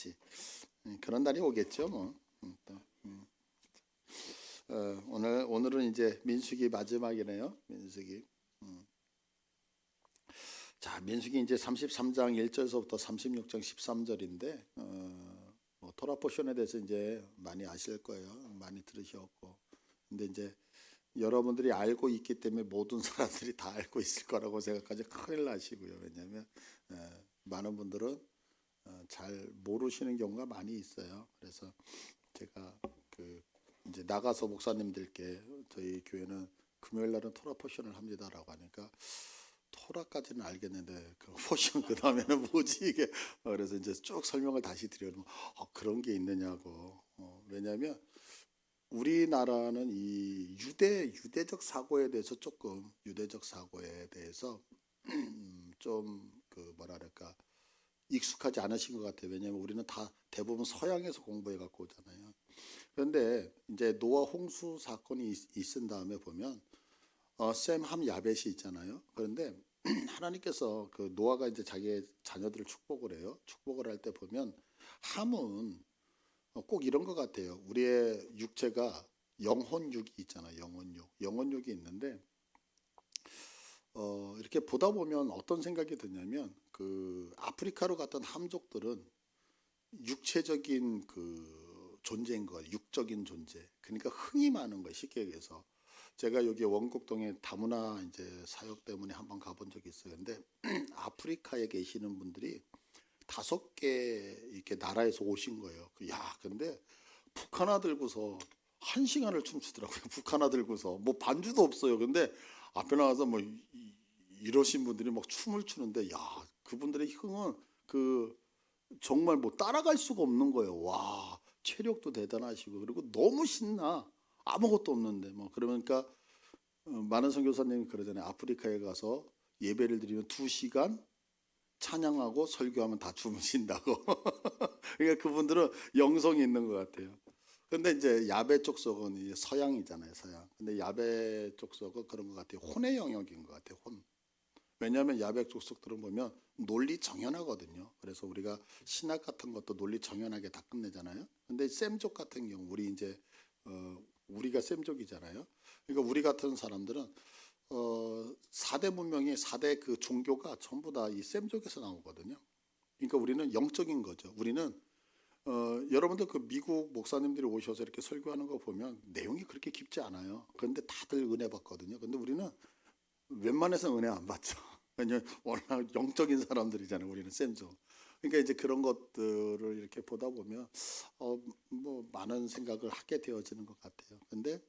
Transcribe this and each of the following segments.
같이 그런 날이 오겠죠 뭐. 또, 오늘은 이제 민수기 마지막이네요. 민수기. 자, 민수기 이제 33장 1절서부터 36장 13절인데 뭐 토라 포션에 대해서 이제 많이 아실 거예요. 많이 들으셨고. 근데 이제 여러분들이 알고 있기 때문에 모든 사람들이 다 알고 있을 거라고 생각하지 큰일 나시고요. 왜냐하면 많은 분들은 잘 모르시는 경우가 많이 있어요. 그래서 제가 이제 나가서 목사님들께 저희 교회는 금요일 날은 토라 포션을 합니다라고 하니까 토라까지는 알겠는데 그 포션 그 다음에는 뭐지 이게. 그래서 이제 쭉 설명을 다시 드려면 그런 게 있느냐고. 왜냐하면 우리나라는 이 유대적 사고에 대해서 조금 유대적 사고에 대해서 좀 뭐랄까 익숙하지 않으신 것 같아요. 왜냐하면 우리는 다 대부분 서양에서 공부해 갖고 오잖아요. 그런데 이제 노아 홍수 사건이 있은 다음에 보면 셈, 함, 야벳이 있잖아요. 그런데 하나님께서 그 노아가 이제 자기의 자녀들을 축복을 해요. 축복을 할 때 보면 함은 꼭 이런 것 같아요. 우리의 육체가 영혼육이 있잖아요. 영혼육이 있는데 이렇게 보다 보면 어떤 생각이 드냐면 그 아프리카로 갔던 함족들은 육체적인 그 존재인 거예요. 육적인 존재. 그러니까 흥이 많은 거예요. 쉽게 얘기해서. 제가 여기 원곡동에 다문화 이제 사역 때문에 한번 가본 적이 있어요. 근데 아프리카에 계시는 분들이 5개 이렇게 나라에서 오신 거예요. 근데 북 하나 들고서 1시간을 춤추더라고요. 북 하나 들고서 뭐 반주도 없어요. 근데 앞에 나가서 뭐 이러신 분들이 막 춤을 추는데 그분들의 흥은 정말 뭐 따라갈 수가 없는 거예요. 와, 체력도 대단하시고 그리고 너무 신나. 아무것도 없는데 뭐 그러니까 많은 선교사님이 그러잖아요. 아프리카에 가서 예배를 드리면 2시간 찬양하고 설교하면 다 주무신다고. 그러니까 그분들은 영성이 있는 것 같아요. 근데 이제 야베 족속은 이제 서양이잖아요, 서양. 근데 야베 족속은 그런 것 같아요. 혼의 영역인 것 같아요, 혼. 왜냐하면 야베 족속들은 보면 논리 정연하거든요. 그래서 우리가 신학 같은 것도 논리 정연하게 다 끝내잖아요. 근데 셈족 같은 경우 우리가 셈족이잖아요. 그러니까 우리 같은 사람들은 4대 문명이 4대 그 종교가 전부 다 이 셈족에서 나오거든요. 그러니까 우리는 영적인 거죠. 우리는 여러분들 그 미국 목사님들이 오셔서 이렇게 설교하는 거 보면 내용이 그렇게 깊지 않아요. 그런데 다들 은혜 받거든요. 근데 우리는 웬만해서 은혜 안 받죠. 왜냐면 워낙 영적인 사람들이잖아요. 우리는 셈족. 그러니까 이제 그런 것들을 이렇게 보다 보면 뭐 많은 생각을 하게 되어지는 것 같아요. 근데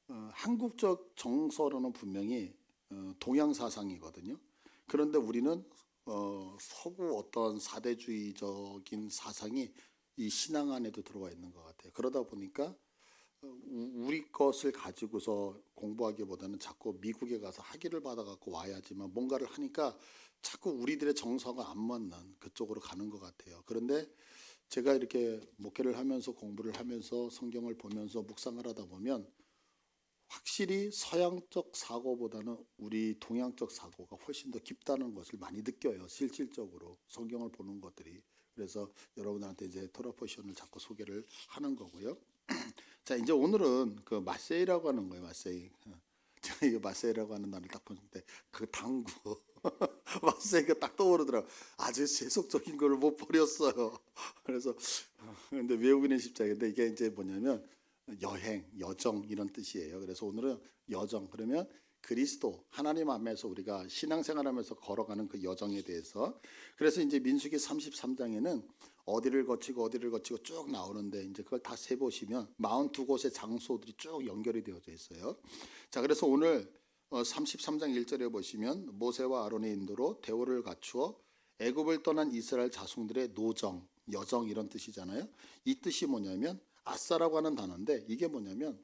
한국적 정서로는 분명히 동양 사상이거든요. 그런데 우리는 서구 어떤 사대주의적인 사상이 이 신앙 안에도 들어와 있는 것 같아요. 그러다 보니까 우리 것을 가지고서 공부하기보다는 자꾸 미국에 가서 학위를 받아갖고 와야지만 뭔가를 하니까 자꾸 우리들의 정서가 안 맞는 그쪽으로 가는 것 같아요. 그런데 제가 이렇게 목회를 하면서 공부를 하면서 성경을 보면서 묵상을 하다 보면 확실히 서양적 사고보다는 우리 동양적 사고가 훨씬 더 깊다는 것을 많이 느껴요. 실질적으로 성경을 보는 것들이. 그래서 여러분한테 이제 토라 포션을 자꾸 소개를 하는 거고요. 자, 이제 오늘은 그 마세이라고 하는 거예요. 마세이. 제가 이거 마세이라고 하는 단어를 딱 보는데 그 당구 마세이가 딱 떠오르더라고. 아주 세속적인 걸 못 버렸어요. 그래서 근데 외국인의 십자가인데 이게 이제 뭐냐면 여행, 여정 이런 뜻이에요. 그래서 오늘은 여정 그러면 그리스도 하나님 앞에서 우리가 신앙생활하면서 걸어가는 그 여정에 대해서. 그래서 이제 민수기 33장에는 어디를 거치고 쭉 나오는데 이제 그걸 다 세 보시면 42곳의 장소들이 쭉 연결이 되어져 있어요. 자, 그래서 오늘 33장 1절에 보시면 모세와 아론의 인도로 대오를 갖추어 애굽을 떠난 이스라엘 자손들의 노정, 여정 이런 뜻이잖아요. 이 뜻이 뭐냐면 아싸라고 하는 단어인데 이게 뭐냐면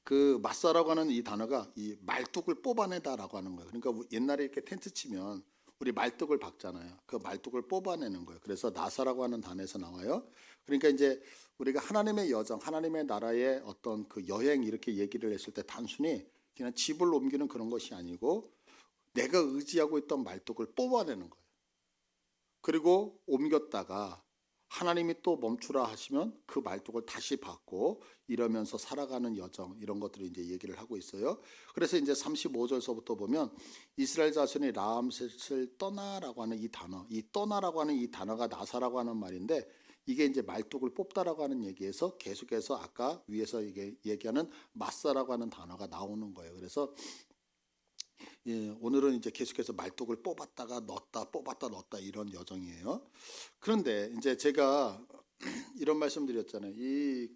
그 마싸라고 하는 이 단어가 이 말뚝을 뽑아내다라고 하는 거예요. 그러니까 옛날에 이렇게 텐트 치면 우리 말뚝을 박잖아요. 그 말뚝을 뽑아내는 거예요. 그래서 나사라고 하는 단어에서 나와요. 그러니까 이제 우리가 하나님의 여정, 하나님의 나라의 어떤 그 여행 이렇게 얘기를 했을 때 단순히 그냥 집을 옮기는 그런 것이 아니고 내가 의지하고 있던 말뚝을 뽑아내는 거예요. 그리고 옮겼다가 하나님이 또 멈추라 하시면 그 말뚝을 다시 받고 이러면서 살아가는 여정, 이런 것들을 이제 얘기를 하고 있어요. 그래서 이제 35절서부터 보면 이스라엘 자손이 라암셋을 떠나라고 하는 이 단어, 이 떠나라고 하는 이 단어가 나사라고 하는 말인데, 이게 이제 말뚝을 뽑다라고 하는 얘기에서 계속해서 아까 위에서 이게 얘기하는 마사라고 하는 단어가 나오는 거예요. 그래서 오늘은 이제 계속해서 말뚝을 뽑았다가 넣었다, 뽑았다 넣었다 이런 여정이에요. 그런데 이제 제가 이런 말씀드렸잖아요. 이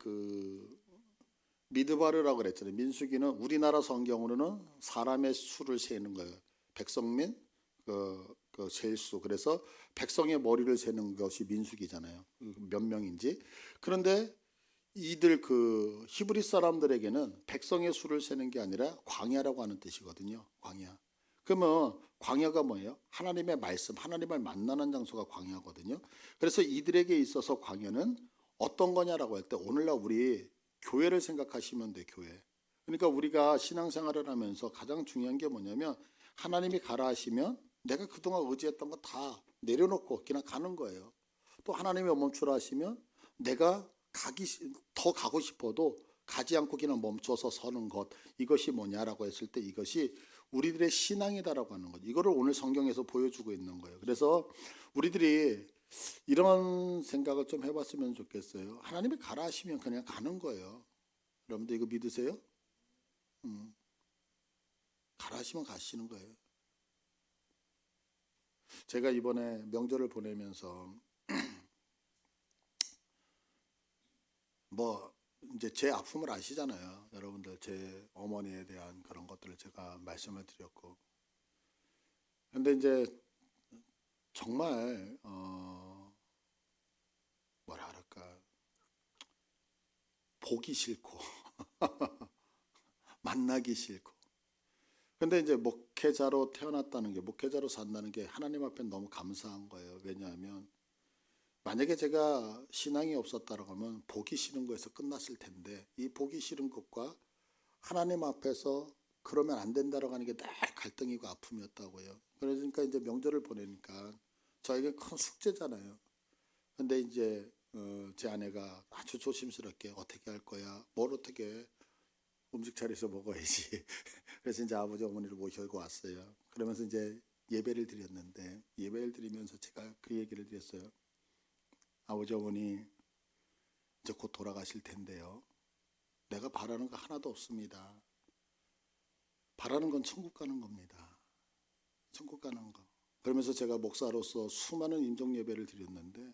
미드바르라고 그랬잖아요. 민수기는 우리나라 성경으로는 사람의 수를 세는 거예요. 백성민 셀수. 그래서 백성의 머리를 세는 것이 민수기잖아요. 몇 명인지. 그런데 이들 히브리 사람들에게는 백성의 수를 세는 게 아니라 광야라고 하는 뜻이거든요. 광야. 그러면 광야가 뭐예요? 하나님의 말씀, 하나님을 만나는 장소가 광야거든요. 그래서 이들에게 있어서 광야는 어떤 거냐라고 할 때 오늘날 우리 교회를 생각하시면 돼, 교회. 그러니까 우리가 신앙생활을 하면서 가장 중요한 게 뭐냐면 하나님이 가라 하시면 내가 그동안 의지했던 거 다 내려놓고 그냥 가는 거예요. 또 하나님이 멈추라 하시면 내가 더 가고 싶어도 가지 않고 그냥 멈춰서 서는 것, 이것이 뭐냐라고 했을 때 이것이 우리들의 신앙이다라고 하는 것. 이거를 오늘 성경에서 보여주고 있는 거예요. 그래서 우리들이 이런 생각을 좀 해봤으면 좋겠어요. 하나님이 가라 하시면 그냥 가는 거예요. 여러분들 이거 믿으세요? 가라 하시면 가시는 거예요. 제가 이번에 명절을 보내면서 뭐 이제 제 아픔을 아시잖아요. 여러분들 제 어머니에 대한 그런 것들을 제가 말씀을 드렸고. 근데 이제 정말 뭐라 그럴까, 보기 싫고 만나기 싫고. 근데 이제 목회자로 태어났다는 게, 목회자로 산다는 게 하나님 앞에 너무 감사한 거예요. 왜냐하면 만약에 제가 신앙이 없었다라고 하면 보기 싫은 거에서 끝났을 텐데, 이 보기 싫은 것과 하나님 앞에서 그러면 안 된다라고 하는 게 늘 갈등이고 아픔이었다고요. 그러니까 이제 명절을 보내니까 저에게 큰 숙제잖아요. 근데 이제 제 아내가 아주 조심스럽게 어떻게 할 거야? 뭘 어떻게 음식 차려서 먹어야지. 그래서 이제 아버지 어머니를 모시고 왔어요. 그러면서 이제 예배를 드렸는데, 예배를 드리면서 제가 그 얘기를 드렸어요. 아버지 어머니 이제 곧 돌아가실 텐데요. 내가 바라는 거 하나도 없습니다. 바라는 건 천국 가는 겁니다. 천국 가는 거. 그러면서 제가 목사로서 수많은 임종 예배를 드렸는데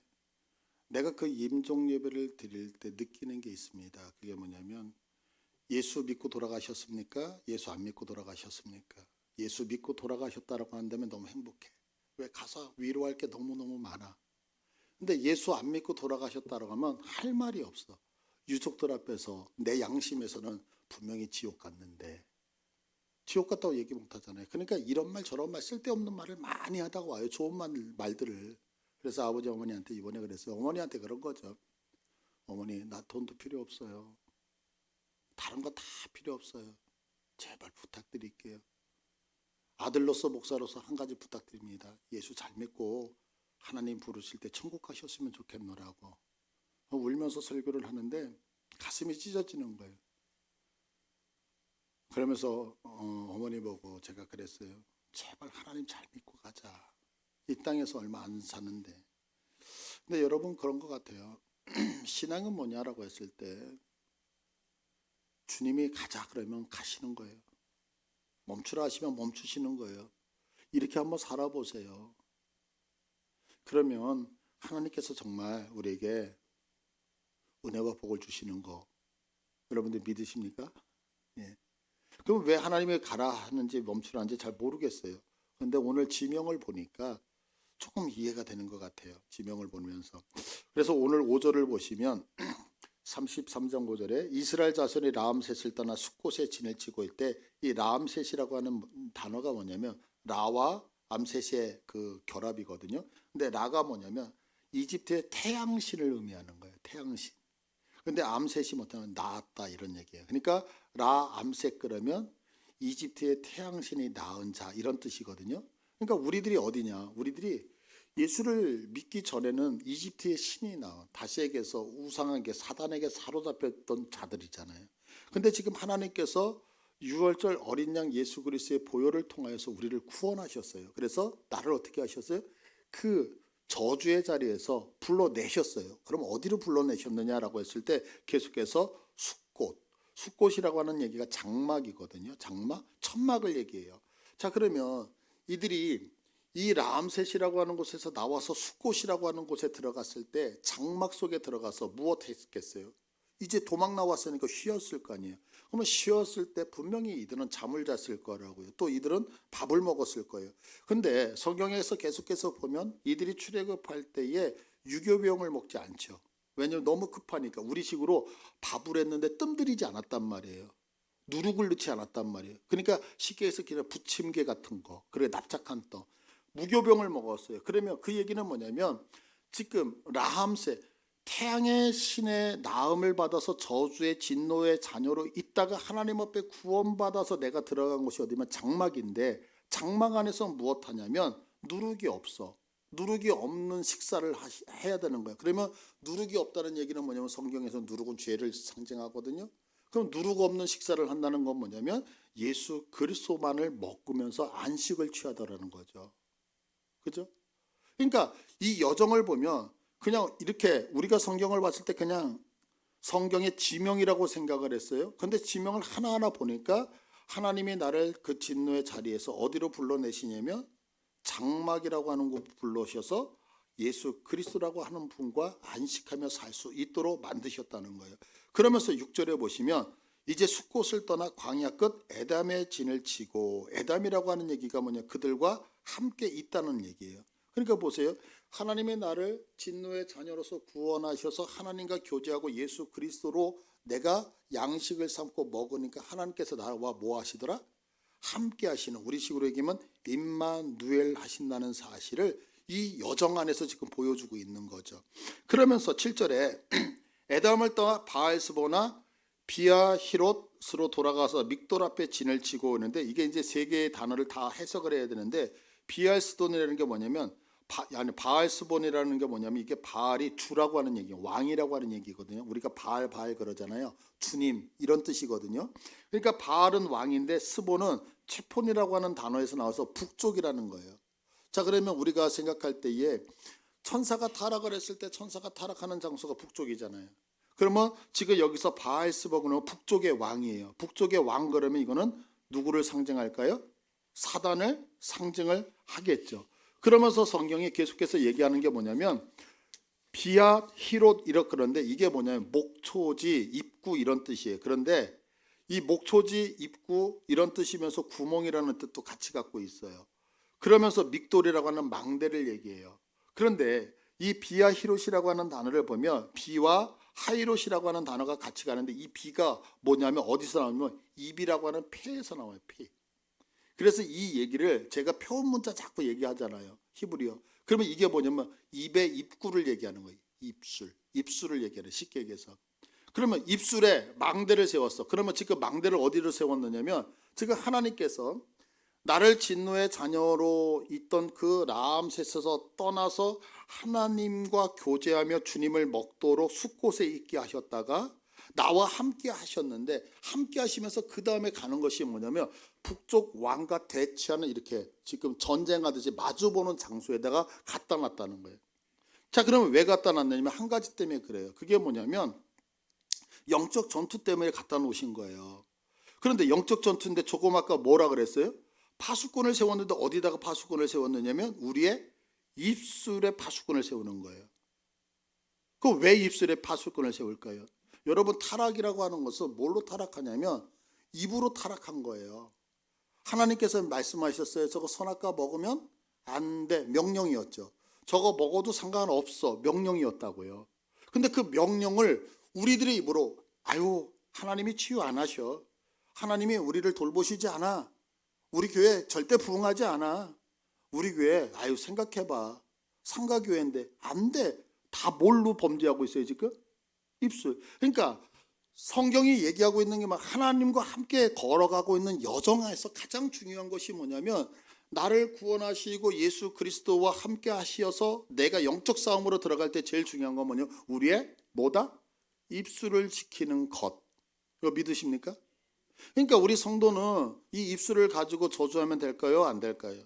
내가 그 임종 예배를 드릴 때 느끼는 게 있습니다. 그게 뭐냐면, 예수 믿고 돌아가셨습니까? 예수 안 믿고 돌아가셨습니까? 예수 믿고 돌아가셨다라고 한다면 너무 행복해. 왜? 가서 위로할 게 너무너무 많아. 근데 예수 안 믿고 돌아가셨다라고 하면 할 말이 없어. 유족들 앞에서 내 양심에서는 분명히 지옥 갔는데 지옥 갔다고 얘기 못 하잖아요. 그러니까 이런 말 저런 말 쓸데없는 말을 많이 하다가 와요. 좋은 말들을. 그래서 아버지 어머니한테 이번에 그랬어요. 어머니한테 그런 거죠. 어머니, 나 돈도 필요 없어요. 다른 거 다 필요 없어요. 제발 부탁드릴게요. 아들로서 목사로서 한 가지 부탁드립니다. 예수 잘 믿고 하나님 부르실 때 천국 가셨으면 좋겠노라고. 울면서 설교를 하는데 가슴이 찢어지는 거예요. 그러면서 어머니 보고 제가 그랬어요. 제발 하나님 잘 믿고 가자. 이 땅에서 얼마 안 사는데. 근데 여러분 그런 것 같아요. 신앙은 뭐냐라고 했을 때 주님이 가자 그러면 가시는 거예요. 멈추라 하시면 멈추시는 거예요. 이렇게 한번 살아보세요. 그러면 하나님께서 정말 우리에게 은혜와 복을 주시는 거 여러분들 믿으십니까? 예. 그럼 왜 하나님이 가라 하는지 멈추라 하는지 잘 모르겠어요. 그런데 오늘 지명을 보니까 조금 이해가 되는 것 같아요. 지명을 보면서. 그래서 오늘 5절을 보시면 33장 5절에 이스라엘 자손이 라암셋을 떠나 숫곳에 진을 치고 있을 때 이 라암셋이라고 하는 단어가 뭐냐면 라와 암셋의 그 결합이거든요. 근데 라가 뭐냐면 이집트의 태양신을 의미하는 거예요. 태양신. 근데 암셋이 뭐냐면 낳았다 이런 얘기예요. 그러니까 라 암셋 그러면 이집트의 태양신이 낳은 자 이런 뜻이거든요. 그러니까 우리들이 어디냐? 우리들이 예수를 믿기 전에는 이집트의 신이 나온 다시에게서 우상에게 사단에게 사로잡혔던 자들이잖아요. 근데 지금 하나님께서 6월절 어린 양 예수 그리스도의 보혈을 통하여서 우리를 구원하셨어요. 그래서 나를 어떻게 하셨어요? 그 저주의 자리에서 불러내셨어요. 그럼 어디로 불러내셨느냐라고 했을 때 계속해서 숫꽃이라고 하는 얘기가 장막이거든요. 장막, 천막을 얘기해요. 자, 그러면 이들이 이 라암셋이라고 하는 곳에서 나와서 숫꽃이라고 하는 곳에 들어갔을 때 장막 속에 들어가서 무엇 했겠어요? 이제 도망 나왔으니까 쉬었을 거 아니에요. 그러면 쉬었을 때 분명히 이들은 잠을 잤을 거라고요. 또 이들은 밥을 먹었을 거예요. 근데 성경에서 계속해서 보면 이들이 출애굽할 때에 유교병을 먹지 않죠. 왜냐하면 너무 급하니까. 우리식으로 밥을 했는데 뜸들이지 않았단 말이에요. 누룩을 넣지 않았단 말이에요. 그러니까 쉽게 해서 그냥 부침개 같은 거, 그래 납작한 떡, 무교병을 먹었어요. 그러면 그 얘기는 뭐냐면 지금 라함셋, 태양의 신의 나음을 받아서 저주의 진노의 자녀로 있다가 하나님 앞에 구원받아서 내가 들어간 곳이 어디면 장막인데, 장막 안에서 무엇 하냐면 누룩이 없어. 누룩이 없는 식사를 해야 되는 거야. 그러면 누룩이 없다는 얘기는 뭐냐면 성경에서 누룩은 죄를 상징하거든요. 그럼 누룩 없는 식사를 한다는 건 뭐냐면 예수 그리스도만을 먹으면서 안식을 취하더라는 거죠. 그죠? 그러니까 이 여정을 보면 그냥 이렇게 우리가 성경을 봤을 때 그냥 성경의 지명이라고 생각을 했어요. 근데 지명을 하나하나 보니까 하나님이 나를 그 진노의 자리에서 어디로 불러내시냐면 장막이라고 하는 곳 불러셔서 예수 그리스도라고 하는 분과 안식하며 살 수 있도록 만드셨다는 거예요. 그러면서 6절에 보시면 이제 숫곳을 떠나 광야 끝 에담의 진을 치고, 에담이라고 하는 얘기가 뭐냐, 그들과 함께 있다는 얘기예요. 그러니까 보세요. 하나님의 나를 진노의 자녀로서 구원하셔서 하나님과 교제하고 예수 그리스도로 내가 양식을 삼고 먹으니까 하나님께서 나와 뭐 하시더라? 함께 하시는, 우리식으로 얘기하면 임마누엘 하신다는 사실을 이 여정 안에서 지금 보여주고 있는 거죠. 그러면서 7절에 에담을 떠나 바알스보나 비아히롯으로 돌아가서 믹돌 앞에 진을 치고 오는데, 이게 이제 세 개의 단어를 다 해석을 해야 되는데, 비알스돈이라는 게 뭐냐면 바알스본이라는 게 뭐냐면 이게 바알이 주라고 하는 얘기예요. 왕이라고 하는 얘기거든요. 우리가 바알 그러잖아요. 주님 이런 뜻이거든요. 그러니까 바알은 왕인데 스본은 체폰이라고 하는 단어에서 나와서 북쪽이라는 거예요. 자, 그러면 우리가 생각할 때에 천사가 타락을 했을 때 천사가 타락하는 장소가 북쪽이잖아요. 그러면 지금 여기서 바알스본은 북쪽의 왕이에요. 북쪽의 왕, 그러면 이거는 누구를 상징할까요? 사단을 상징을 하겠죠. 그러면서 성경이 계속해서 얘기하는 게 뭐냐면 비아 히롯 이렇게, 그런데 이게 뭐냐면 목초지 입구 이런 뜻이에요. 그런데 이 목초지 입구 이런 뜻이면서 구멍이라는 뜻도 같이 갖고 있어요. 그러면서 믹돌이라고 하는 망대를 얘기해요. 그런데 이 비아 히롯이라고 하는 단어를 보면 비와 하이롯이라고 하는 단어가 같이 가는데, 이 비가 뭐냐면 어디서 나오면 입이라고 하는 폐에서 나와요. 폐. 그래서 이 얘기를 제가 표현 문자 자꾸 얘기하잖아요. 히브리어. 그러면 이게 뭐냐면 입의 입구를 얘기하는 거예요. 입술을 얘기하는, 쉽게 얘기해서. 그러면 입술에 망대를 세웠어. 그러면 지금 망대를 어디로 세웠느냐면 지금 하나님께서 나를 진노의 자녀로 있던 그 라암셋에서 떠나서 하나님과 교제하며 주님을 먹도록 숫곳에 있게 하셨다가 나와 함께 하셨는데, 함께 하시면서 그 다음에 가는 것이 뭐냐면 북쪽 왕과 대치하는, 이렇게 지금 전쟁하듯이 마주보는 장소에다가 갖다 놨다는 거예요. 자, 그러면 왜 갖다 놨냐면 한 가지 때문에 그래요. 그게 뭐냐면 영적 전투 때문에 갖다 놓으신 거예요. 그런데 영적 전투인데 조금 아까 뭐라 그랬어요? 파수꾼을 세웠는데 어디다가 파수꾼을 세웠느냐면 우리의 입술에 파수꾼을 세우는 거예요. 그 왜 입술에 파수꾼을 세울까요? 여러분, 타락이라고 하는 것은 뭘로 타락하냐면 입으로 타락한 거예요. 하나님께서 말씀하셨어요. 저거 선악과 먹으면 안 돼. 명령이었죠. 저거 먹어도 상관없어. 명령이었다고요. 근데 그 명령을 우리들의 입으로, 아유, 하나님이 치유 안 하셔. 하나님이 우리를 돌보시지 않아. 우리 교회 절대 부흥하지 않아. 우리 교회, 아유, 생각해봐. 상가교회인데 안 돼. 다 뭘로 범죄하고 있어요 지금? 입술. 그러니까 성경이 얘기하고 있는 게 막 하나님과 함께 걸어가고 있는 여정에서 가장 중요한 것이 뭐냐면 나를 구원하시고 예수 그리스도와 함께 하시어서 내가 영적 싸움으로 들어갈 때 제일 중요한 건 뭐냐? 우리의 뭐다? 입술을 지키는 것. 이거 믿으십니까? 그러니까 우리 성도는 이 입술을 가지고 저주하면 될까요? 안 될까요?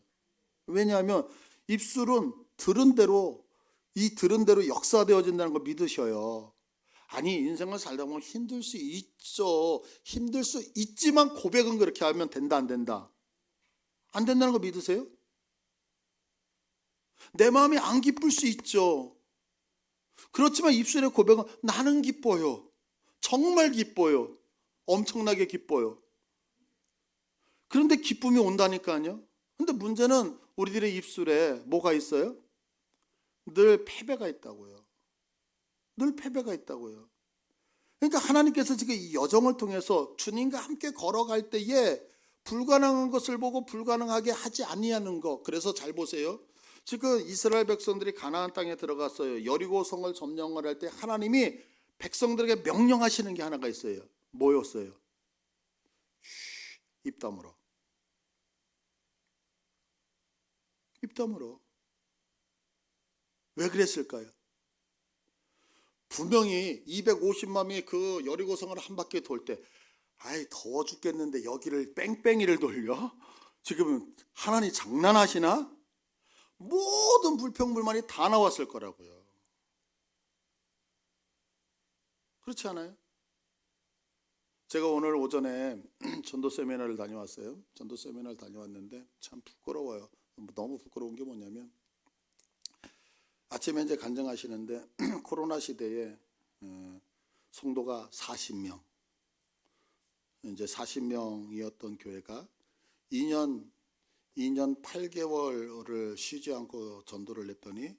왜냐하면 입술은 들은 대로 역사되어진다는 걸 믿으셔요. 아니 인생을 살다 보면 힘들 수 있죠. 힘들 수 있지만 고백은 그렇게 하면 된다 안 된다? 안 된다는 거 믿으세요? 내 마음이 안 기쁠 수 있죠. 그렇지만 입술의 고백은 나는 기뻐요. 정말 기뻐요. 엄청나게 기뻐요. 그런데 기쁨이 온다니까요. 근데 문제는 우리들의 입술에 뭐가 있어요? 늘 패배가 있다고요. 늘 패배가 있다고요. 그러니까 하나님께서 지금 이 여정을 통해서 주님과 함께 걸어갈 때에 불가능한 것을 보고 불가능하게 하지 아니하는 것. 그래서 잘 보세요. 지금 이스라엘 백성들이 가나안 땅에 들어갔어요. 여리고 성을 점령을 할 때 하나님이 백성들에게 명령하시는 게 하나가 있어요. 뭐였어요? 입 다물어. 입 다물어. 왜 그랬을까요? 분명히 250만 명이 그 여리고성을 한 바퀴 돌 때 아이 더워 죽겠는데 여기를 뺑뺑이를 돌려? 지금 하나님 장난하시나? 모든 불평불만이 다 나왔을 거라고요. 그렇지 않아요? 제가 오늘 오전에 전도 세미나를 다녀왔어요. 전도 세미나를 다녀왔는데 참 부끄러워요. 너무 부끄러운 게 뭐냐면 아침에 이제 간증하시는데 코로나 시대에 성도가 40명, 이제 40명이었던 교회가 2년 8개월을 쉬지 않고 전도를 했더니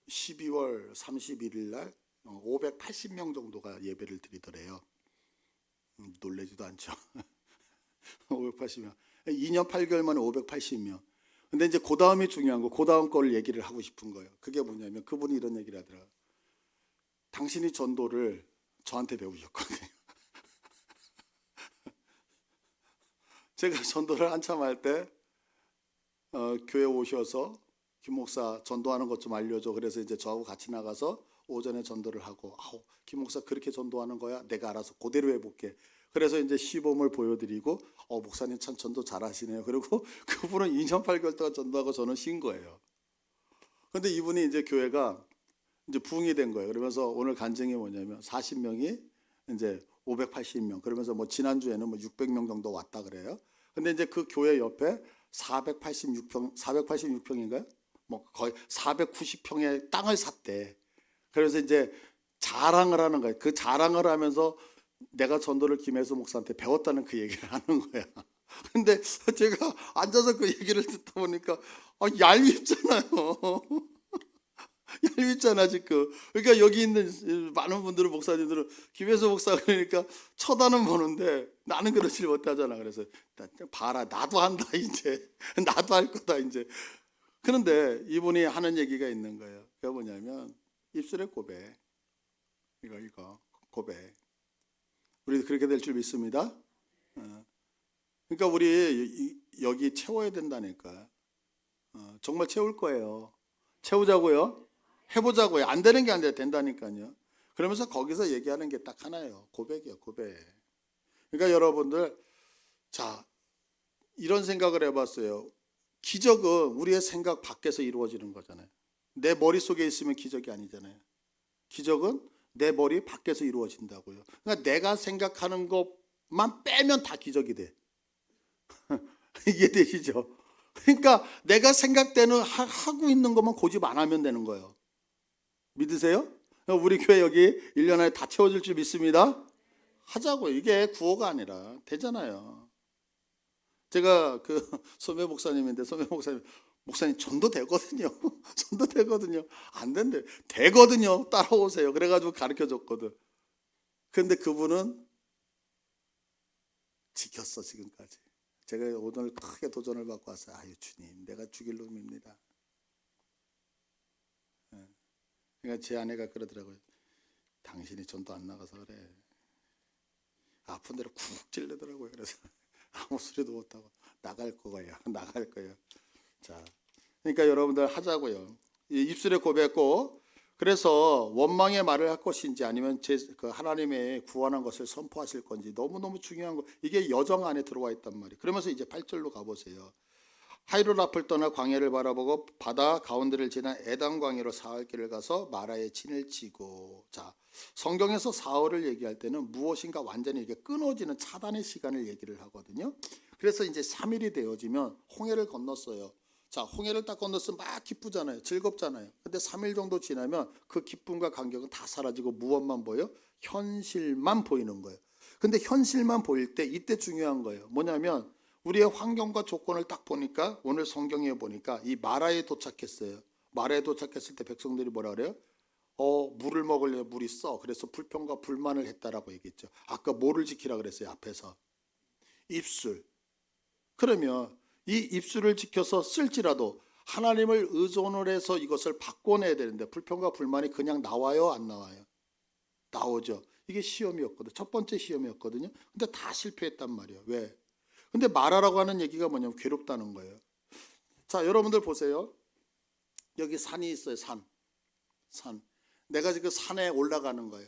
12월 31일 날 580명 정도가 예배를 드리더래요. 놀라지도 않죠. 580명. 2년 8개월 만에 580명. 근데 이제 그 다음이 중요한 거, 그 다음 걸 얘기를 하고 싶은 거예요. 그게 뭐냐면 그분이 이런 얘기를 하더라고요. 당신이 전도를 저한테 배우셨거든요. 제가 전도를 한참 할 때 교회 오셔서 김 목사 전도하는 것 좀 알려줘. 그래서 이제 저하고 같이 나가서 오전에 전도를 하고 김 목사 그렇게 전도하는 거야? 내가 알아서 그대로 해볼게. 그래서 이제 시범을 보여드리고 목사님 참 전도 잘하시네요. 그리고 그분은 2년 8개월 동안 전도하고 저는 쉰 거예요. 근데 이분이 이제 교회가 이제 부흥이 된 거예요. 그러면서 오늘 간증이 뭐냐면 40명이 이제 580명. 그러면서 뭐 지난주에는 뭐 600명 정도 왔다 그래요. 근데 이제 그 교회 옆에 486평인가요? 뭐 거의 490평의 땅을 샀대. 그래서 이제 자랑을 하는 거예요. 그 자랑을 하면서 내가 전도를 김혜수 목사한테 배웠다는 그 얘기를 하는 거야. 근데 제가 앉아서 그 얘기를 듣다 보니까 얄밉잖아요. 얄밉잖아 지금. 그러니까 여기 있는 많은 분들은 목사님들은 김혜수 목사 그러니까 쳐다는 보는데 나는 그러지 못하잖아. 그래서 봐라 나도 한다 이제. 나도 할 거다 이제. 그런데 이분이 하는 얘기가 있는 거예요. 그게 뭐냐면 입술의 고백. 이거 고백. 우리 그렇게 될 줄 믿습니다. 그러니까 우리 여기 채워야 된다니까. 정말 채울 거예요. 채우자고요. 해보자고요. 안 되는 게 안 돼. 된다니까요. 그러면서 거기서 얘기하는 게 딱 하나예요. 고백이에요. 고백. 그러니까 여러분들 자 이런 생각을 해봤어요. 기적은 우리의 생각 밖에서 이루어지는 거잖아요. 내 머릿속에 있으면 기적이 아니잖아요. 기적은 내 머리 밖에서 이루어진다고요. 그러니까 내가 생각하는 것만 빼면 다 기적이 돼. 이해되시죠? 그러니까 내가 생각되는 하고 있는 것만 고집 안 하면 되는 거예요. 믿으세요? 우리 교회 여기 1년 안에 다 채워질 줄 믿습니다. 하자고요. 이게 구호가 아니라 되잖아요. 제가 그 소매 목사님인데 소매 목사님 전도 되거든요. 전도 되거든요. 안 된대. 되거든요. 따라오세요. 그래가지고 가르쳐 줬거든. 그런데 그분은 지켰어 지금까지. 제가 오늘 크게 도전을 받고 왔어요. 아유 주님 내가 죽일 놈입니다. 그러니까 제 아내가 그러더라고요. 당신이 전도 안 나가서 그래. 아픈 데로 쿡 찔르더라고요. 그래서 아무 소리도 못하고 나갈 거예요. 나갈 거예요. 자, 그러니까 여러분들 하자고요. 이 입술의 고백고 그래서 원망의 말을 할 것인지 아니면 그 하나님의 구원한 것을 선포하실 건지 너무너무 중요한 거. 이게 여정 안에 들어와 있단 말이에요. 그러면서 이제 8절로 가보세요. 하이롤 앞을 떠나 광야를 바라보고 바다 가운데를 지나 에단 광야로 사흘 길을 가서 마라에 진을 치고. 자, 성경에서 사흘을 얘기할 때는 무엇인가 완전히 이렇게 끊어지는 차단의 시간을 얘기를 하거든요. 그래서 이제 3일이 되어지면 홍해를 건넜어요. 자, 홍해를 딱 건넜으면 막 기쁘잖아요. 즐겁잖아요. 근데 3일 정도 지나면 그 기쁨과 감격은 다 사라지고 무엇만 보여? 현실만 보이는 거예요. 근데 현실만 보일 때 이때 중요한 거예요. 뭐냐면 우리의 환경과 조건을 딱 보니까 오늘 성경에 보니까 이 마라에 도착했어요. 마라에 도착했을 때 백성들이 뭐라 그래요? 물을 먹으려 물이 써. 그래서 불평과 불만을 했다라고 얘기했죠. 아까 뭐를 지키라 그랬어요? 앞에서 입술. 그러면 이 입술을 지켜서 쓸지라도 하나님을 의존을 해서 이것을 바꿔내야 되는데 불평과 불만이 그냥 나와요? 안 나와요? 나오죠. 이게 시험이었거든요. 첫 번째 시험이었거든요. 근데 다 실패했단 말이에요. 왜? 근데 말하라고 하는 얘기가 뭐냐면 괴롭다는 거예요. 자, 여러분들 보세요. 여기 산이 있어요. 산. 내가 지금 산에 올라가는 거예요.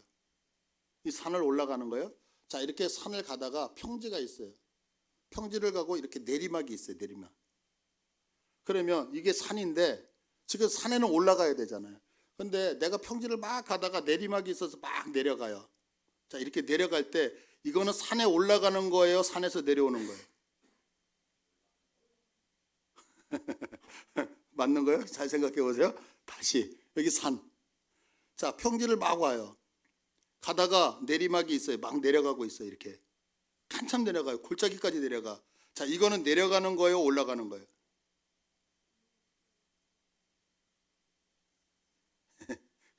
이 산을 올라가는 거예요. 자, 이렇게 산을 가다가 평지가 있어요. 평지를 가고 이렇게 내리막이 있어요. 내리막. 그러면 이게 산인데 지금 산에는 올라가야 되잖아요. 근데 내가 평지를 막 가다가 내리막이 있어서 막 내려가요. 자, 이렇게 내려갈 때 이거는 산에 올라가는 거예요? 산에서 내려오는 거예요? 맞는 거예요? 잘 생각해 보세요. 다시 여기 산. 자, 평지를 막 와요. 가다가 내리막이 있어요. 막 내려가고 있어요. 이렇게 한참 내려가요. 골짜기까지 내려가. 자, 이거는 내려가는 거예요? 올라가는 거예요?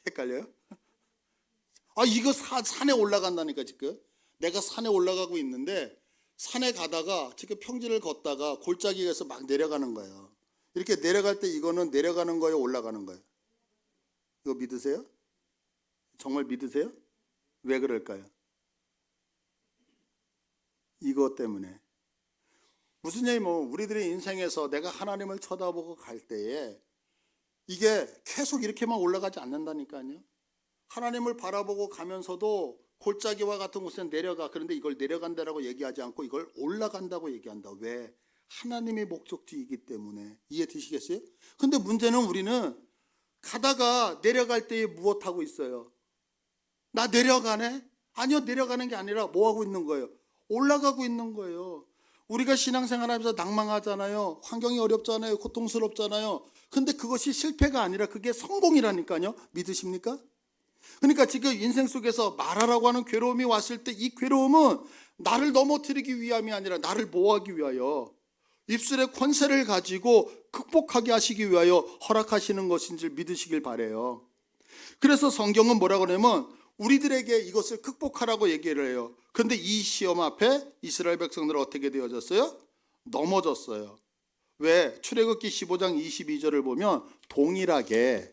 헷갈려요? 이거 산에 올라간다니까. 지금 내가 산에 올라가고 있는데 산에 가다가 지금 평지를 걷다가 골짜기에서 막 내려가는 거예요. 이렇게 내려갈 때 이거는 내려가는 거예요? 올라가는 거예요? 이거 믿으세요? 정말 믿으세요? 왜 그럴까요? 이것 때문에. 무슨 얘기면 우리들의 인생에서 내가 하나님을 쳐다보고 갈 때에 이게 계속 이렇게만 올라가지 않는다니까요. 하나님을 바라보고 가면서도 골짜기와 같은 곳에 내려가. 그런데 이걸 내려간다라고 얘기하지 않고 이걸 올라간다고 얘기한다. 왜? 하나님의 목적지이기 때문에. 이해되시겠어요? 근데 문제는 우리는 가다가 내려갈 때에 무엇하고 있어요? 나 내려가네? 아니요, 내려가는 게 아니라 뭐 하고 있는 거예요? 올라가고 있는 거예요. 우리가 신앙생활하면서 낭망하잖아요. 환경이 어렵잖아요. 고통스럽잖아요. 근데 그것이 실패가 아니라 그게 성공이라니까요. 믿으십니까? 그러니까 지금 인생 속에서 말하라고 하는 괴로움이 왔을 때 이 괴로움은 나를 넘어뜨리기 위함이 아니라 나를 뭐하기 위하여 입술의 권세를 가지고 극복하게 하시기 위하여 허락하시는 것인 줄 믿으시길 바라요. 그래서 성경은 뭐라고 하냐면 우리들에게 이것을 극복하라고 얘기를 해요. 그런데 이 시험 앞에 이스라엘 백성들은 어떻게 되어졌어요? 넘어졌어요. 왜? 출애굽기 15장 22절을 보면 동일하게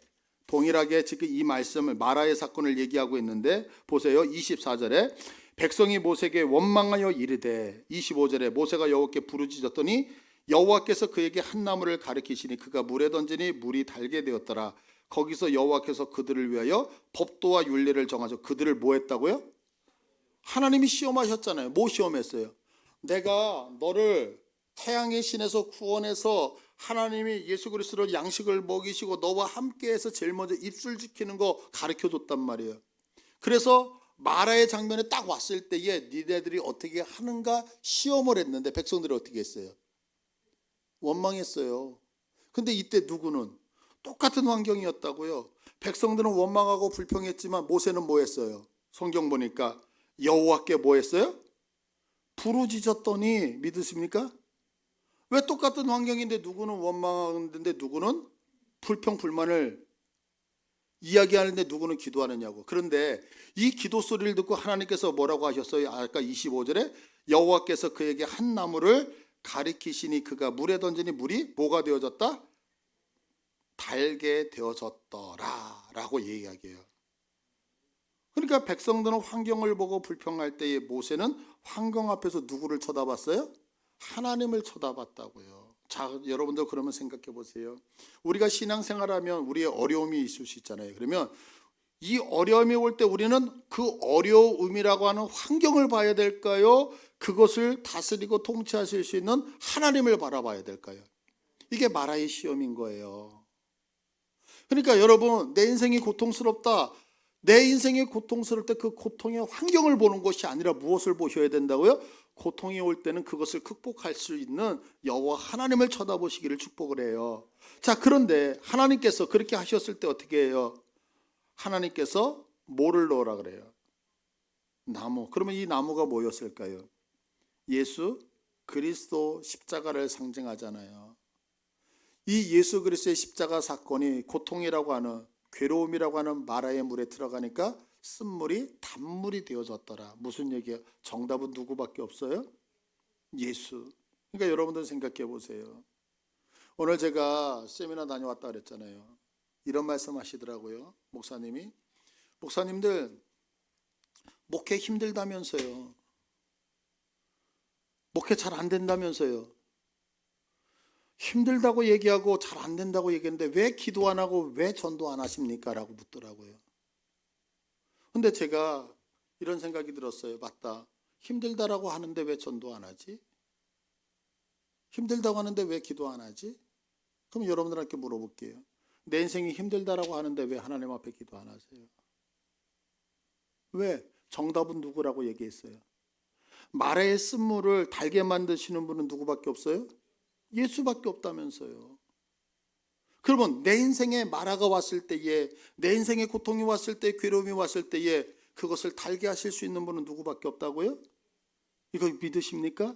지금 이 말씀을 마라의 사건을 얘기하고 있는데 보세요. 24절에 백성이 모세에게 원망하여 이르되 25절에 모세가 여호와께 부르짖었더니 여호와께서 그에게 한 나무를 가리키시니 그가 물에 던지니 물이 달게 되었더라. 거기서 여호와께서 그들을 위하여 법도와 율례를 정하셔. 그들을 뭐 했다고요? 하나님이 시험하셨잖아요. 뭐 시험했어요? 내가 너를 태양의 신에서 구원해서 하나님이 예수 그리스도로 양식을 먹이시고 너와 함께해서 제일 먼저 입술 지키는 거 가르쳐줬단 말이에요. 그래서 마라의 장면에 딱 왔을 때에 니네들이 어떻게 하는가 시험을 했는데 백성들이 어떻게 했어요? 원망했어요. 근데 이때 누구는 똑같은 환경이었다고요. 백성들은 원망하고 불평했지만 모세는 뭐 했어요? 성경 보니까 여호와께 뭐 했어요? 부르짖었더니. 믿으십니까? 왜 똑같은 환경인데 누구는 원망하는데 누구는 불평 불만을 이야기하는데 누구는 기도하느냐고. 그런데 이 기도 소리를 듣고 하나님께서 뭐라고 하셨어요? 아까 25절에 여호와께서 그에게 한 나무를 가리키시니 그가 물에 던지니 물이 뭐가 되어졌다? 달게 되어졌더라 라고 이야기해요. 그러니까 백성들은 환경을 보고 불평할 때에 모세는 환경 앞에서 누구를 쳐다봤어요? 하나님을 쳐다봤다고요. 자, 여러분들 그러면 생각해 보세요. 우리가 신앙생활하면 우리의 어려움이 있을 수 있잖아요. 그러면 이 어려움이 올 때 우리는 그 어려움이라고 하는 환경을 봐야 될까요? 그것을 다스리고 통치하실 수 있는 하나님을 바라봐야 될까요? 이게 마라의 시험인 거예요. 그러니까 여러분, 내 인생이 고통스럽다. 내 인생이 고통스러울 때 그 고통의 환경을 보는 것이 아니라 무엇을 보셔야 된다고요? 고통이 올 때는 그것을 극복할 수 있는 여호와 하나님을 쳐다보시기를 축복을 해요. 자, 그런데 하나님께서 그렇게 하셨을 때 어떻게 해요? 하나님께서 뭐를 넣으라 그래요? 나무. 그러면 이 나무가 뭐였을까요? 예수 그리스도 십자가를 상징하잖아요. 이 예수 그리스도의 십자가 사건이 고통이라고 하는, 괴로움이라고 하는 마라의 물에 들어가니까 쓴물이 단물이 되어졌더라. 무슨 얘기예요? 정답은 누구밖에 없어요? 예수. 그러니까 여러분들 생각해 보세요. 오늘 제가 세미나 다녀왔다 그랬잖아요. 이런 말씀 하시더라고요. 목사님들 목회 힘들다면서요. 목회 잘 안 된다면서요. 힘들다고 얘기하고 잘 안 된다고 얘기했는데 왜 기도 안 하고 왜 전도 안 하십니까? 라고 묻더라고요. 근데 제가 이런 생각이 들었어요. 맞다. 힘들다라고 하는데 왜 전도 안 하지? 힘들다고 하는데 왜 기도 안 하지? 그럼 여러분들한테 물어볼게요. 내 인생이 힘들다라고 하는데 왜 하나님 앞에 기도 안 하세요? 왜? 정답은 누구라고 얘기했어요? 마라의 쓴물을 달게 만드시는 분은 누구밖에 없어요? 예수밖에 없다면서요. 그러면 내 인생에 마라가 왔을 때에, 내 인생에 고통이 왔을 때, 괴로움이 왔을 때에 그것을 달게 하실 수 있는 분은 누구밖에 없다고요? 이거 믿으십니까?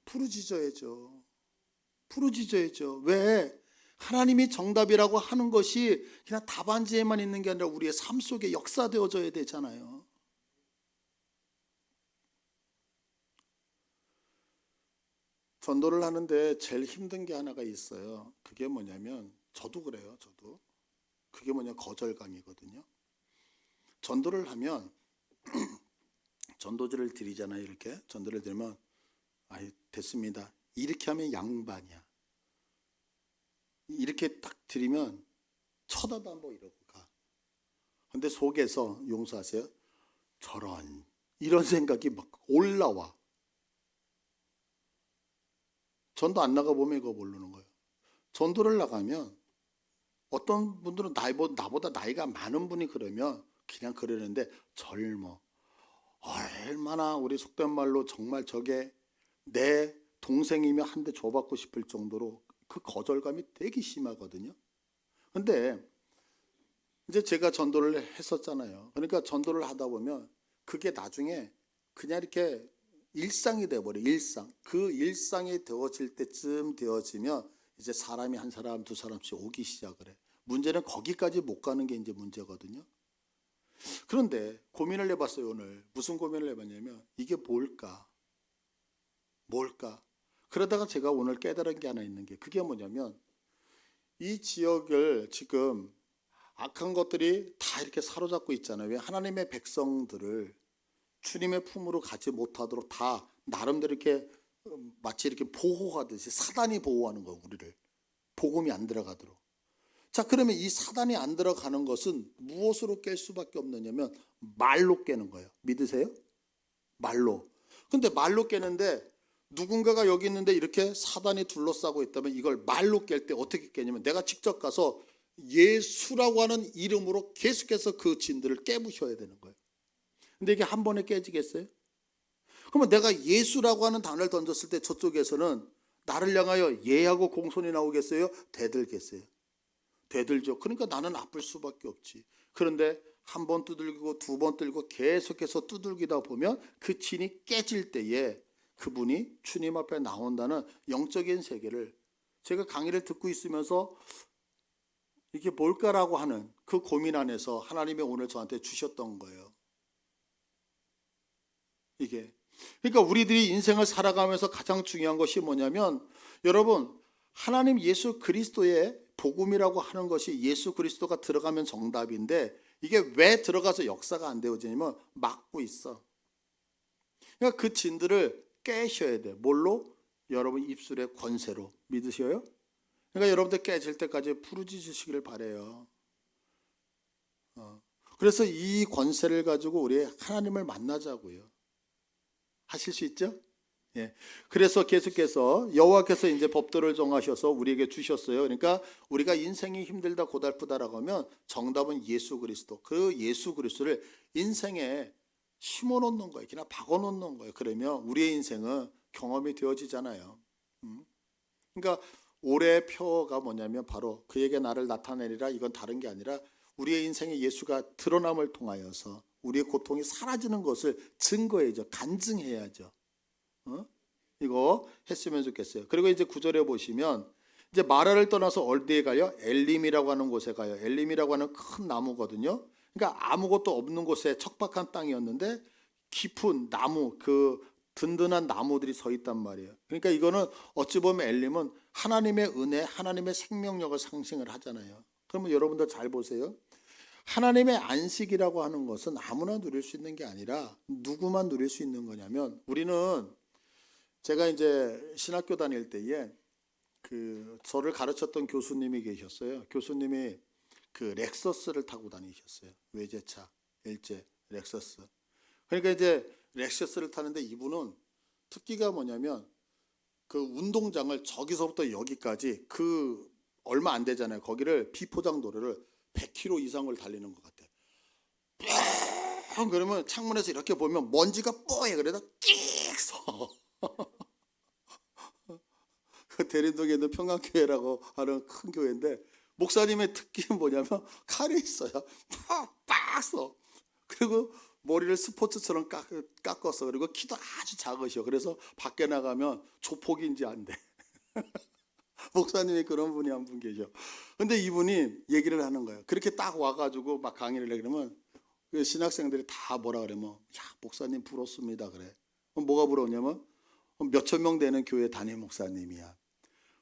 부르짖어야죠. 부르짖어야죠. 왜? 하나님이 정답이라고 하는 것이 그냥 답안지에만 있는 게 아니라 우리의 삶 속에 역사되어져야 되잖아요. 전도를 하는데 제일 힘든 게 하나가 있어요. 그게 뭐냐면, 저도 그래요. 그게 뭐냐, 거절감이거든요. 전도를 하면 전도지를 드리잖아요. 이렇게 전도를 드리면 됐습니다. 이렇게 하면 양반이야. 이렇게 딱 드리면 쳐다도 안 보고 이러고 가. 근데 속에서, 용서하세요, 저런, 이런 생각이 막 올라와. 전도 안 나가보면 이거 모르는 거예요. 전도를 나가면 어떤 분들은 나보다 나이가 많은 분이 그러면 그냥 그러는데, 젊어. 얼마나, 우리 속된 말로 정말 저게 내 동생이면 한 대 줘받고 싶을 정도로 그 거절감이 되게 심하거든요. 근데 이제 제가 전도를 했었잖아요. 그러니까 전도를 하다 보면 그게 나중에 그냥 이렇게 일상이 돼버려. 일상. 그 일상이 되어질 때쯤 되어지면 이제 사람이 한 사람 두 사람씩 오기 시작을 해. 문제는 거기까지 못 가는 게 이제 문제거든요. 그런데 고민을 해봤어요. 오늘 무슨 고민을 해봤냐면, 이게 뭘까? 그러다가 제가 오늘 깨달은 게 하나 있는 게, 그게 뭐냐면, 이 지역을 지금 악한 것들이 다 이렇게 사로잡고 있잖아요. 왜? 하나님의 백성들을 주님의 품으로 가지 못하도록 다 나름대로 이렇게 마치 이렇게 보호하듯이 사단이 보호하는 거예요. 우리를 복음이 안 들어가도록. 자, 그러면 이 사단이 안 들어가는 것은 무엇으로 깰 수밖에 없느냐면 말로 깨는 거예요. 믿으세요? 말로. 근데 말로 깨는데, 누군가가 여기 있는데 이렇게 사단이 둘러싸고 있다면 이걸 말로 깰 때 어떻게 깨냐면, 내가 직접 가서 예수라고 하는 이름으로 계속해서 그 진들을 깨부셔야 되는 거예요. 근데 이게 한 번에 깨지겠어요? 그러면 내가 예수라고 하는 단어를 던졌을 때 저쪽에서는 나를 향하여 예하고 공손이 나오겠어요? 대들겠어요? 되들죠. 그러니까 나는 아플 수밖에 없지. 그런데 한 번 두들기고 두 번 들고 계속해서 두들기다 보면 그 진이 깨질 때에 그분이 주님 앞에 나온다는 영적인 세계를, 제가 강의를 듣고 있으면서 이게 뭘까라고 하는 그 고민 안에서 하나님이 오늘 저한테 주셨던 거예요. 이게. 그러니까 우리들이 인생을 살아가면서 가장 중요한 것이 뭐냐면, 여러분, 하나님 예수 그리스도의 복음이라고 하는 것이 예수 그리스도가 들어가면 정답인데, 이게 왜 들어가서 역사가 안 되어지냐면 막고 있어. 그러니까 그 진들을 깨셔야 돼. 뭘로? 여러분 입술의 권세로 믿으셔요? 그러니까 여러분들 깨질 때까지 부르짖으시기를 바래요. 그래서 이 권세를 가지고 우리 하나님을 만나자고요. 하실 수 있죠? 예. 그래서 계속해서 여호와께서 이제 법도를 정하셔서 우리에게 주셨어요. 그러니까 우리가 인생이 힘들다 고달프다라고 하면 정답은 예수 그리스도. 그 예수 그리스도를 인생에 심어 놓는 거예요. 그냥 박아 놓는 거예요. 그러면 우리의 인생은 경험이 되어지잖아요. 그러니까 올해의 표가 뭐냐면 바로 그에게 나를 나타내리라. 이건 다른 게 아니라 우리의 인생에 예수가 드러남을 통하여서 우리의 고통이 사라지는 것을 증거해야죠. 간증해야죠. 이거 했으면 좋겠어요. 그리고 이제 9절에 보시면 이제 마라를 떠나서 어디에 가요? 엘림이라고 하는 곳에 가요. 엘림이라고 하는 큰 나무거든요. 그러니까 아무것도 없는 곳에 척박한 땅이었는데 깊은 나무, 그 든든한 나무들이 서 있단 말이에요. 그러니까 이거는 어찌 보면 엘림은 하나님의 은혜, 하나님의 생명력을 상징을 하잖아요. 그러면 여러분들 잘 보세요. 하나님의 안식이라고 하는 것은 아무나 누릴 수 있는 게 아니라 누구만 누릴 수 있는 거냐면 우리는 제가 이제 신학교 다닐 때에 그 저를 가르쳤던 교수님이 계셨어요. 교수님이 그 렉서스를 타고 다니셨어요. 외제차, 일제, 렉서스. 그러니까 이제 렉서스를 타는데 이분은 특기가 뭐냐면 그 운동장을 저기서부터 여기까지 그 얼마 안 되잖아요. 거기를 비포장도로를 100km 이상을 달리는 것 같아요. 그러면 창문에서 이렇게 보면 먼지가 뽀해. 그래도 끽 서. 그 대림동에 있는 평강교회라고 하는 큰 교회인데 목사님의 특기는 뭐냐면 칼이 있어요. 빡 써. 그리고 머리를 스포츠처럼 깎았어. 그리고 키도 아주 작으셔. 그래서 밖에 나가면 조폭인지 안 돼. 목사님이 그런 분이 한 분 계셔. 근데 이분이 얘기를 하는 거예요. 그렇게 딱 와가지고 막 강의를 해. 그러면 그 신학생들이 다 뭐라 그러면 야 목사님 부럽습니다 그래. 뭐가 부러우냐면 몇천 명 되는 교회 담임 목사님이야.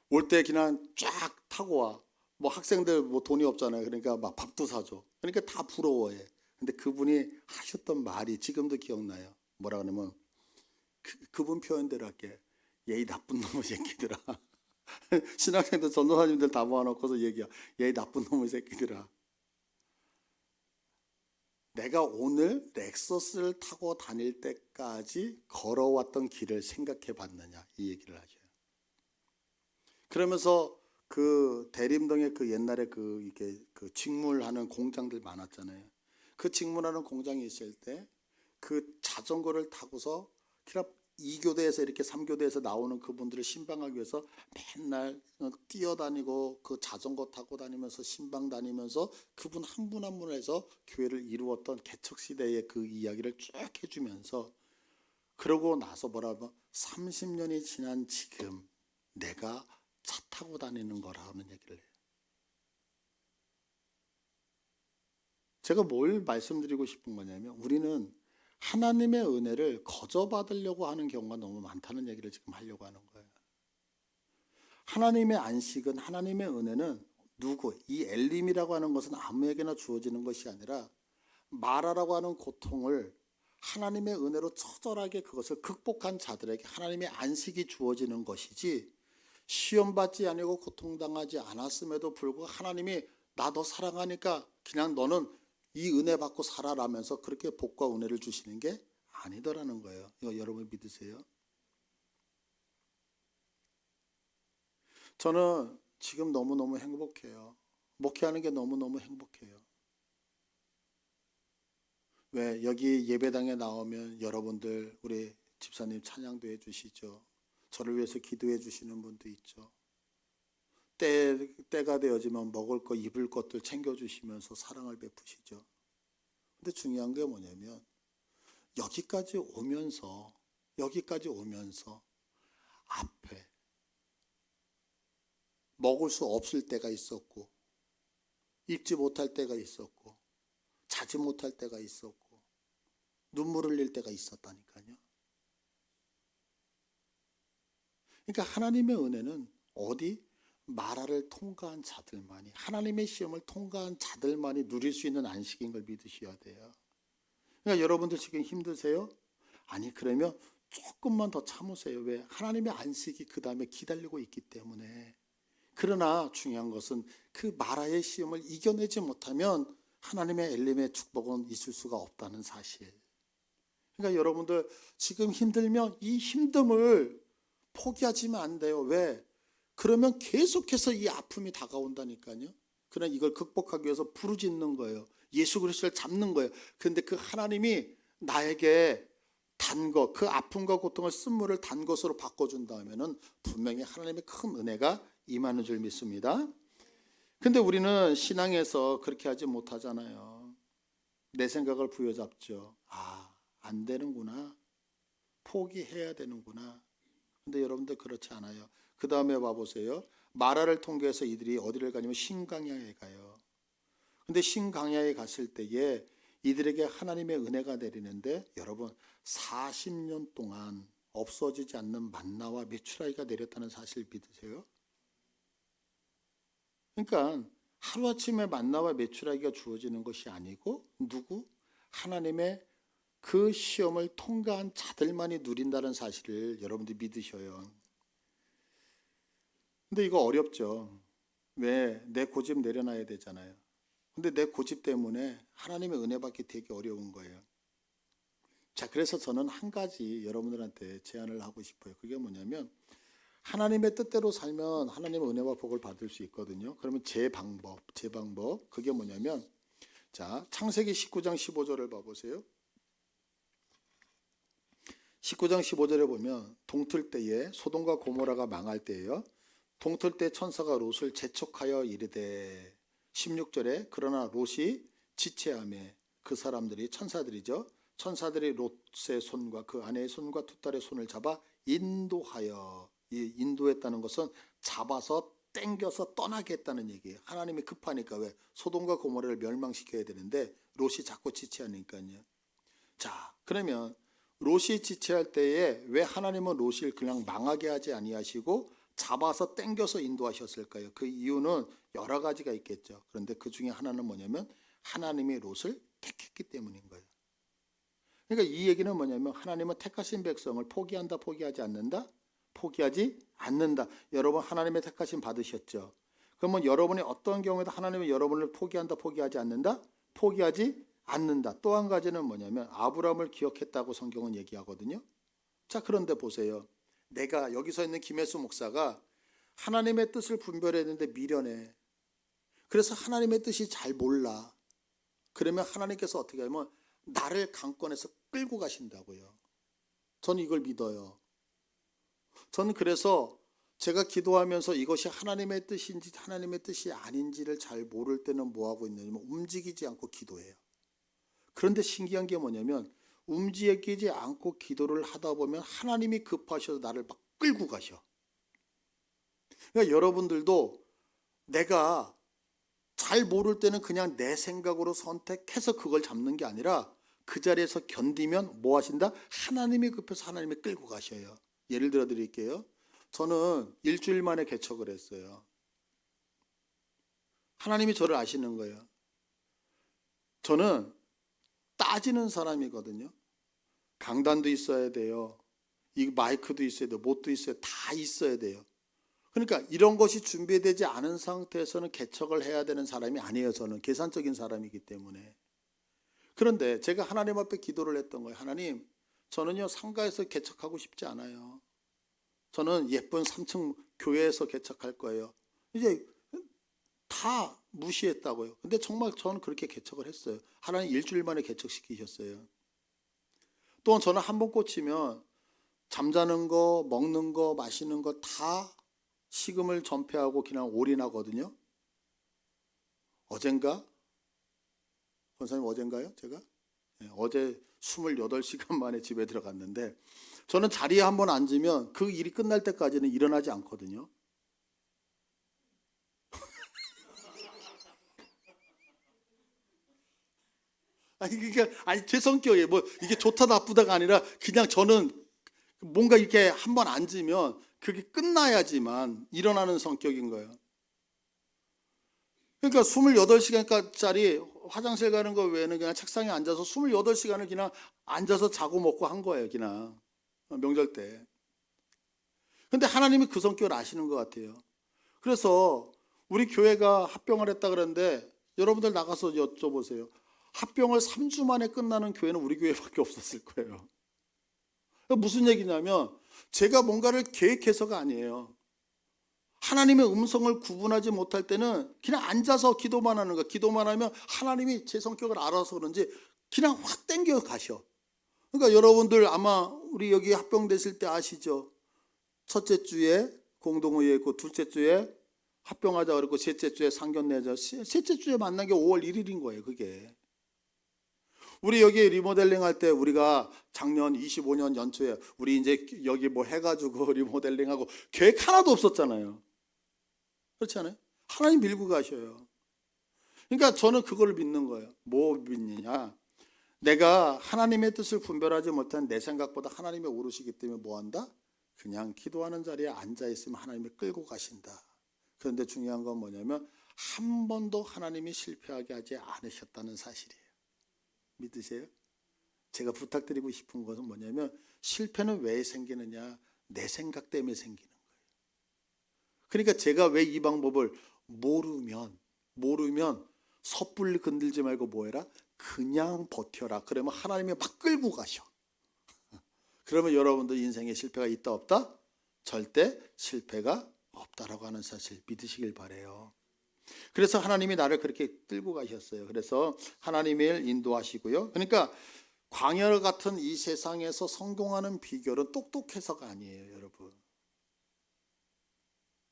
올 때 그냥 쫙 타고 와. 뭐 학생들 뭐 돈이 없잖아요. 그러니까 막 밥도 사줘. 그러니까 다 부러워해. 근데 그분이 하셨던 말이 지금도 기억나요. 뭐라 그러면 그분 표현대로 할게. 얘 이 나쁜 놈의 새끼들아. 신학생들 전도사님들 다 모아놓고서 얘기야. 얘 이 나쁜 놈의 새끼들아. 내가 오늘 렉서스를 타고 다닐 때까지 걸어왔던 길을 생각해 봤느냐 이 얘기를 하죠. 그러면서 그 대림동에 그 옛날에 그 이게 그 직물하는 공장들 많았잖아요. 그 직물하는 공장이 있을 때 그 자전거를 타고서 그냥 2교대에서 이렇게 3교대에서 나오는 그분들을 신방하기 위해서 맨날 뛰어다니고 그 자전거 타고 다니면서 신방 다니면서 그분 한 분 한 분에서 교회를 이루었던 개척시대의 그 이야기를 쭉 해주면서 그러고 나서 뭐라면 30년이 지난 지금 내가 차 타고 다니는 거라는 얘기를 해요. 제가 뭘 말씀드리고 싶은 거냐면 우리는 하나님의 은혜를 거저받으려고 하는 경우가 너무 많다는 얘기를 지금 하려고 하는 거예요. 하나님의 안식은 하나님의 은혜는 누구 이 엘림이라고 하는 것은 아무에게나 주어지는 것이 아니라 마라라고 하는 고통을 하나님의 은혜로 처절하게 그것을 극복한 자들에게 하나님의 안식이 주어지는 것이지 시험받지 아니고 고통당하지 않았음에도 불구하고 하나님이 나 너 사랑하니까 그냥 너는 이 은혜 받고 살아라면서 그렇게 복과 은혜를 주시는 게 아니더라는 거예요. 이거 여러분 믿으세요? 저는 지금 너무너무 행복해요. 목회하는 게 너무너무 행복해요. 왜 여기 예배당에 나오면 여러분들 우리 집사님 찬양도 해주시죠. 저를 위해서 기도해 주시는 분도 있죠. 때가 되어지면 먹을 것 입을 것들 챙겨주시면서 사랑을 베푸시죠. 근데 중요한 게 뭐냐면 여기까지 오면서 앞에 먹을 수 없을 때가 있었고 입지 못할 때가 있었고 자지 못할 때가 있었고 눈물 흘릴 때가 있었다니까요. 그러니까 하나님의 은혜는 어디 마라를 통과한 자들만이 하나님의 시험을 통과한 자들만이 누릴 수 있는 안식인 걸 믿으셔야 돼요. 그러니까 여러분들 지금 힘드세요? 아니 그러면 조금만 더 참으세요. 왜? 하나님의 안식이 그 다음에 기다리고 있기 때문에. 그러나 중요한 것은 그 마라의 시험을 이겨내지 못하면 하나님의 엘림의 축복은 있을 수가 없다는 사실. 그러니까 여러분들 지금 힘들면 이 힘듦을 포기하시면 안 돼요. 왜? 그러면 계속해서 이 아픔이 다가온다니까요. 그러나 이걸 극복하기 위해서 부르짖는 거예요. 예수 그리스도를 잡는 거예요. 그런데 그 하나님이 나에게 단 것, 그 아픔과 고통을 쓴물을 단 것으로 바꿔준다면은 분명히 하나님의 큰 은혜가 임하는 줄 믿습니다. 근데 우리는 신앙에서 그렇게 하지 못하잖아요. 내 생각을 부여잡죠. 안 되는구나. 포기해야 되는구나. 근데 여러분들 그렇지 않아요. 그 다음에 봐보세요. 마라를 통해서 이들이 어디를 가냐면 신강야에 가요. 근데 신강야에 갔을 때에 이들에게 하나님의 은혜가 내리는데 여러분 40년 동안 없어지지 않는 만나와 메추라기가 내렸다는 사실 믿으세요? 그러니까 하루아침에 만나와 메추라기가 주어지는 것이 아니고 누구? 하나님의 그 시험을 통과한 자들만이 누린다는 사실을 여러분들이 믿으셔요. 근데 이거 어렵죠. 왜? 내 고집 내려놔야 되잖아요. 근데 내 고집 때문에 하나님의 은혜 받기 되게 어려운 거예요. 자, 그래서 저는 한 가지 여러분들한테 제안을 하고 싶어요. 그게 뭐냐면 하나님의 뜻대로 살면 하나님의 은혜와 복을 받을 수 있거든요. 그러면 제 방법 그게 뭐냐면 자, 창세기 19장 15절을 봐보세요. 19장 15절에 보면 동틀 때에 소돔과 고모라가 망할 때예요. 동틀 때 천사가 롯을 재촉하여 이르되 16절에 그러나 롯이 지체하며 그 사람들이 천사들이죠. 천사들이 롯의 손과 그 아내의 손과 두 딸의 손을 잡아 인도하여, 이 인도했다는 것은 잡아서 땡겨서 떠나게 했다는 얘기예요. 하나님이 급하니까 왜 소돔과 고모라를 멸망시켜야 되는데 롯이 자꾸 지체하니까요. 자, 그러면 롯이 지체할 때에 왜 하나님은 롯을 그냥 망하게 하지 아니하시고 잡아서 땡겨서 인도하셨을까요? 그 이유는 여러 가지가 있겠죠. 그런데 그 중에 하나는 뭐냐면 하나님이 롯을 택했기 때문인 거예요. 그러니까 이 얘기는 뭐냐면 하나님은 택하신 백성을 포기한다, 포기하지 않는다? 포기하지 않는다. 여러분 하나님의 택하심 받으셨죠? 그러면 여러분이 어떤 경우에도 하나님은 여러분을 포기한다, 포기하지 않는다? 포기하지 않는다. 또 한 가지는 뭐냐면 아브라함을 기억했다고 성경은 얘기하거든요. 자, 그런데 보세요. 내가 여기서 있는 김혜수 목사가 하나님의 뜻을 분별했는데 미련해. 그래서 하나님의 뜻이 잘 몰라. 그러면 하나님께서 어떻게 하면 나를 강권해서 끌고 가신다고요. 저는 이걸 믿어요. 저는 그래서 제가 기도하면서 이것이 하나님의 뜻인지 하나님의 뜻이 아닌지를 잘 모를 때는 뭐하고 있냐면 움직이지 않고 기도해요. 그런데 신기한 게 뭐냐면 움직이지 않고 기도를 하다 보면 하나님이 급하셔서 나를 막 끌고 가셔. 그러니까 여러분들도 내가 잘 모를 때는 그냥 내 생각으로 선택해서 그걸 잡는 게 아니라 그 자리에서 견디면 뭐 하신다? 하나님이 급해서 하나님이 끌고 가셔요. 예를 들어 드릴게요. 저는 일주일 만에 개척을 했어요. 하나님이 저를 아시는 거예요. 저는 따지는 사람이거든요. 강단도 있어야 돼요. 이 마이크도 있어야 돼요. 못도 있어야 돼요. 다 있어야 돼요. 그러니까 이런 것이 준비되지 않은 상태에서는 개척을 해야 되는 사람이 아니에요. 저는 계산적인 사람이기 때문에. 그런데 제가 하나님 앞에 기도를 했던 거예요. 하나님, 저는요 상가에서 개척하고 싶지 않아요. 저는 예쁜 3층 교회에서 개척할 거예요. 이제 다 무시했다고요. 근데 정말 저는 그렇게 개척을 했어요. 하나님 일주일 만에 개척시키셨어요. 또 저는 한 번 꽂히면 잠자는 거, 먹는 거, 마시는 거 다 식음을 전폐하고 그냥 올인하거든요. 어젠가? 권사님 어젠가요? 제가? 네, 어제 28시간 만에 집에 들어갔는데 저는 자리에 한번 앉으면 그 일이 끝날 때까지는 일어나지 않거든요. 아니 제 성격이 뭐 이게 좋다 나쁘다가 아니라 그냥 저는 뭔가 이렇게 한번 앉으면 그게 끝나야지만 일어나는 성격인 거예요. 그러니까 28시간짜리 화장실 가는 거 외에는 그냥 책상에 앉아서 28시간을 그냥 앉아서 자고 먹고 한 거예요, 그냥. 명절 때. 근데 하나님이 그 성격을 아시는 것 같아요. 그래서 우리 교회가 합병을 했다 그랬는데 여러분들 나가서 여쭤보세요. 합병을 3주 만에 끝나는 교회는 우리 교회밖에 없었을 거예요. 무슨 얘기냐면 제가 뭔가를 계획해서가 아니에요. 하나님의 음성을 구분하지 못할 때는 그냥 앉아서 기도만 하는 거야. 기도만 하면 하나님이 제 성격을 알아서 그런지 그냥 확 땡겨 가셔. 그러니까 여러분들 아마 우리 여기 합병됐을 때 아시죠? 첫째 주에 공동회의 있고 둘째 주에 합병하자 그랬고 셋째 주에 상견례자, 셋째 주에 만난 게 5월 1일인 거예요. 그게. 우리 여기 리모델링 할 때 우리가 작년 25년 연초에 우리 이제 여기 뭐 해가지고 리모델링하고 계획 하나도 없었잖아요. 그렇지 않아요? 하나님 밀고 가셔요. 그러니까 저는 그걸 믿는 거예요. 뭐 믿느냐? 내가 하나님의 뜻을 분별하지 못한 내 생각보다 하나님이 오르시기 때문에 뭐 한다? 그냥 기도하는 자리에 앉아 있으면 하나님이 끌고 가신다. 그런데 중요한 건 뭐냐면 한 번도 하나님이 실패하게 하지 않으셨다는 사실이에요. 믿으세요? 제가 부탁드리고 싶은 것은 뭐냐면 실패는 왜 생기느냐? 내 생각 때문에 생기는 거예요. 그러니까 제가 왜 이 방법을 모르면 섣불리 건들지 말고 뭐 해라? 그냥 버텨라. 그러면 하나님이 막 끌고 가셔. 그러면 여러분들 인생에 실패가 있다 없다? 절대 실패가 없다라고 하는 사실 믿으시길 바라요. 그래서 하나님이 나를 그렇게 끌고 가셨어요. 그래서 하나님이 인도하시고요. 그러니까 광야 같은 이 세상에서 성공하는 비결은 똑똑해서가 아니에요, 여러분.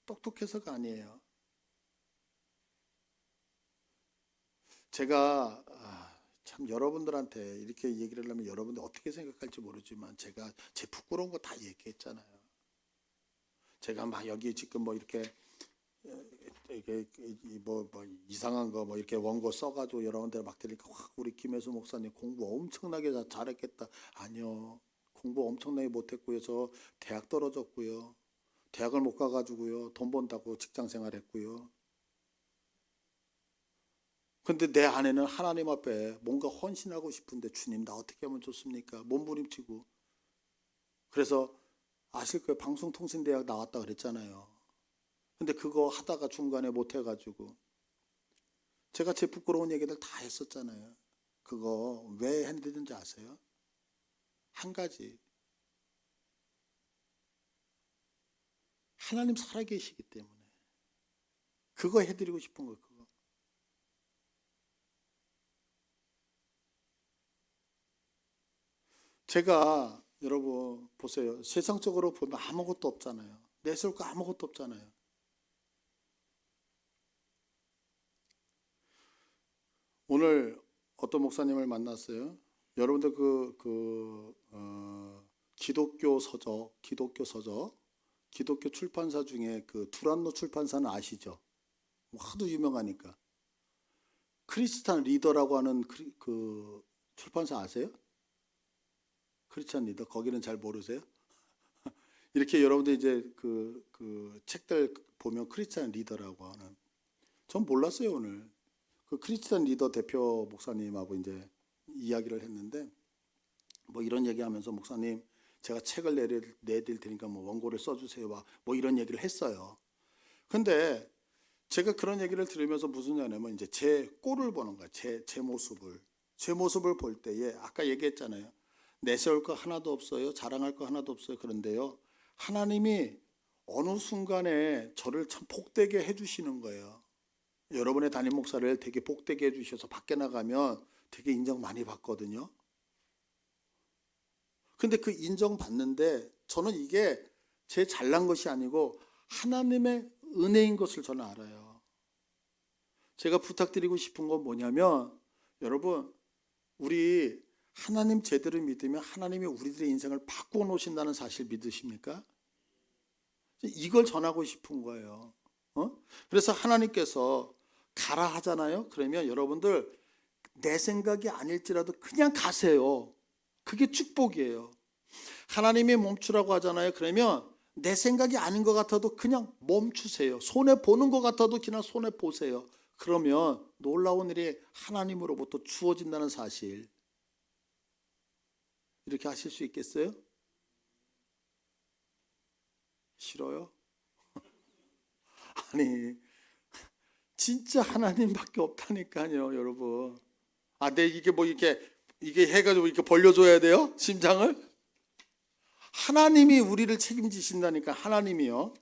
똑똑해서가 아니에요. 제가 참 여러분들한테 이렇게 얘기를 하면 여러분들 어떻게 생각할지 모르지만 제가 제 부끄러운 거 다 얘기했잖아요. 제가 막 여기 지금 뭐 이렇게 이게 뭐 이상한 거 뭐 이렇게 원고 써가지고 여러분들 막 들으니까 와, 우리 김혜수 목사님 공부 엄청나게 잘했겠다. 아니요, 공부 엄청나게 못했고요. 저 대학 떨어졌고요. 대학을 못 가가지고요. 돈 번다고 직장 생활했고요. 근데 내 안에는 하나님 앞에 뭔가 헌신하고 싶은데 주님 나 어떻게 하면 좋습니까? 몸부림치고. 그래서 아실 거예요. 방송통신대학 나왔다 그랬잖아요. 근데 그거 하다가 중간에 못 해가지고 제가 제 부끄러운 얘기들 다 했었잖아요. 그거 왜 했는지 아세요? 한 가지. 하나님 살아계시기 때문에. 그거 해드리고 싶은 거예요. 그거. 제가 여러분 보세요. 세상적으로 보면 아무것도 없잖아요. 내세울 거 아무것도 없잖아요. 오늘 어떤 목사님을 만났어요. 여러분들 기독교 서적, 기독교 출판사 중에 그 두란노 출판사는 아시죠? 하도 유명하니까. 크리스찬 리더라고 하는 그 출판사 아세요? 크리스찬 리더 거기는 잘 모르세요? 이렇게 여러분들 이제 그 책들 보면 크리스찬 리더라고 하는 전 몰랐어요. 오늘 그 크리스찬 리더 대표 목사님하고 이제 이야기를 했는데 뭐 이런 얘기하면서 목사님 제가 책을 내드릴 테니까 뭐 원고를 써주세요. 뭐 이런 얘기를 했어요. 근데 제가 그런 얘기를 들으면서 무슨 얘기냐면 이제 제 꼴을 보는 거예요. 제 모습을 볼 때에 아까 얘기했잖아요. 내세울 거 하나도 없어요. 자랑할 거 하나도 없어요. 그런데요. 하나님이 어느 순간에 저를 참 복되게 해주시는 거예요. 여러분의 담임 목사를 되게 복되게 해주셔서 밖에 나가면 되게 인정 많이 받거든요. 근데 그 인정받는데 저는 이게 제 잘난 것이 아니고 하나님의 은혜인 것을 저는 알아요. 제가 부탁드리고 싶은 건 뭐냐면 여러분 우리 하나님 제대로 믿으면 하나님이 우리들의 인생을 바꾸어 놓으신다는 사실 믿으십니까? 이걸 전하고 싶은 거예요. 그래서 하나님께서 가라 하잖아요. 그러면 여러분들 내 생각이 아닐지라도 그냥 가세요. 그게 축복이에요. 하나님이 멈추라고 하잖아요. 그러면 내 생각이 아닌 것 같아도 그냥 멈추세요. 손해 보는 것 같아도 그냥 손해 보세요. 그러면 놀라운 일이 하나님으로부터 주어진다는 사실. 이렇게 하실 수 있겠어요? 싫어요? 아니 진짜 하나님밖에 없다니까요, 여러분. 아, 내 이게 뭐 이게 해가지고 이렇게 벌려줘야 돼요? 심장을? 하나님이 우리를 책임지신다니까. 하나님이요.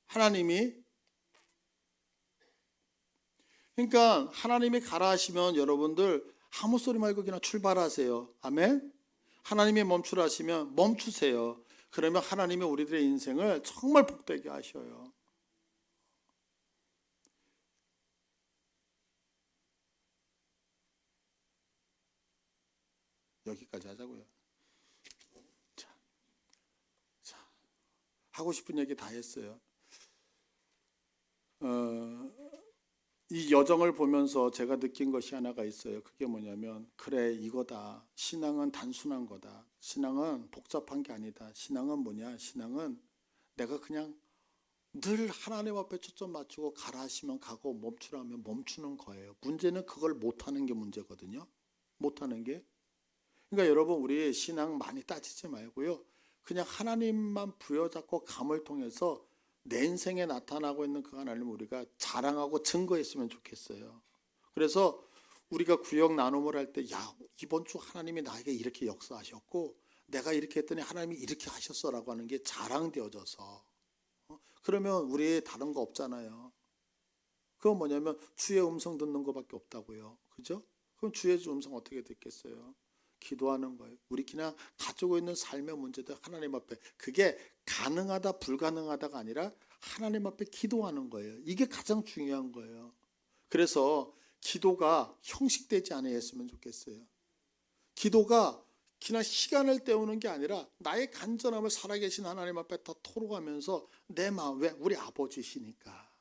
하나님이. 그러니까 하나님이 가라 하시면 여러분들 아무 소리 말고 그냥 출발하세요. 아멘. 하나님이 멈추라 하시면 멈추세요. 그러면 하나님이 우리들의 인생을 정말 복되게 하셔요. 여기까지 하자고요. 자, 하고 싶은 얘기 다 했어요. 이 여정을 보면서 제가 느낀 것이 하나가 있어요. 그게 뭐냐면 그래 이거다. 신앙은 단순한 거다. 신앙은 복잡한 게 아니다. 신앙은 뭐냐? 신앙은 내가 그냥 늘 하나님 앞에 초점 맞추고 가라 하시면 가고 멈추라 하면 멈추는 거예요. 문제는 그걸 못하는 게 문제거든요. 못하는 게. 그러니까 여러분 우리 신앙 많이 따지지 말고요. 그냥 하나님만 부여잡고 감을 통해서 내 인생에 나타나고 있는 그 하나님을 우리가 자랑하고 증거했으면 좋겠어요. 그래서 우리가 구역 나눔을 할 때 야 이번 주 하나님이 나에게 이렇게 역사하셨고 내가 이렇게 했더니 하나님이 이렇게 하셨어라고 하는 게 자랑되어져서 그러면 우리 다른 거 없잖아요. 그건 뭐냐면 주의 음성 듣는 거밖에 없다고요. 그죠? 그럼 주의 음성 어떻게 듣겠어요? 기도하는 거예요. 우리 그냥 가지고 있는 삶의 문제들 하나님 앞에 그게 가능하다 불가능하다가 아니라 하나님 앞에 기도하는 거예요. 이게 가장 중요한 거예요. 그래서 기도가 형식되지 않아야 했으면 좋겠어요. 기도가 그냥 시간을 때우는 게 아니라 나의 간절함을 살아계신 하나님 앞에 다 토로하면서 내 마음 왜 우리 아버지시니까.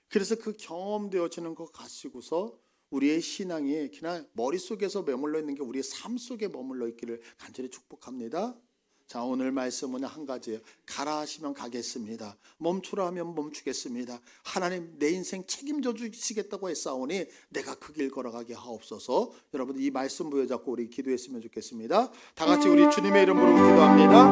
그래서 그 경험되어지는 것 가지고서 우리의 신앙이 그냥 머릿속에서 머물러 있는 게 우리의 삶 속에 머물러 있기를 간절히 축복합니다. 자, 오늘 말씀은 한 가지예요. 가라 하시면 가겠습니다. 멈추라 하면 멈추겠습니다. 하나님 내 인생 책임져 주시겠다고 했사오니 내가 그 길 걸어가게 하옵소서. 여러분 이 말씀 부여잡고 우리 기도했으면 좋겠습니다. 다 같이 우리 주님의 이름으로 기도합니다.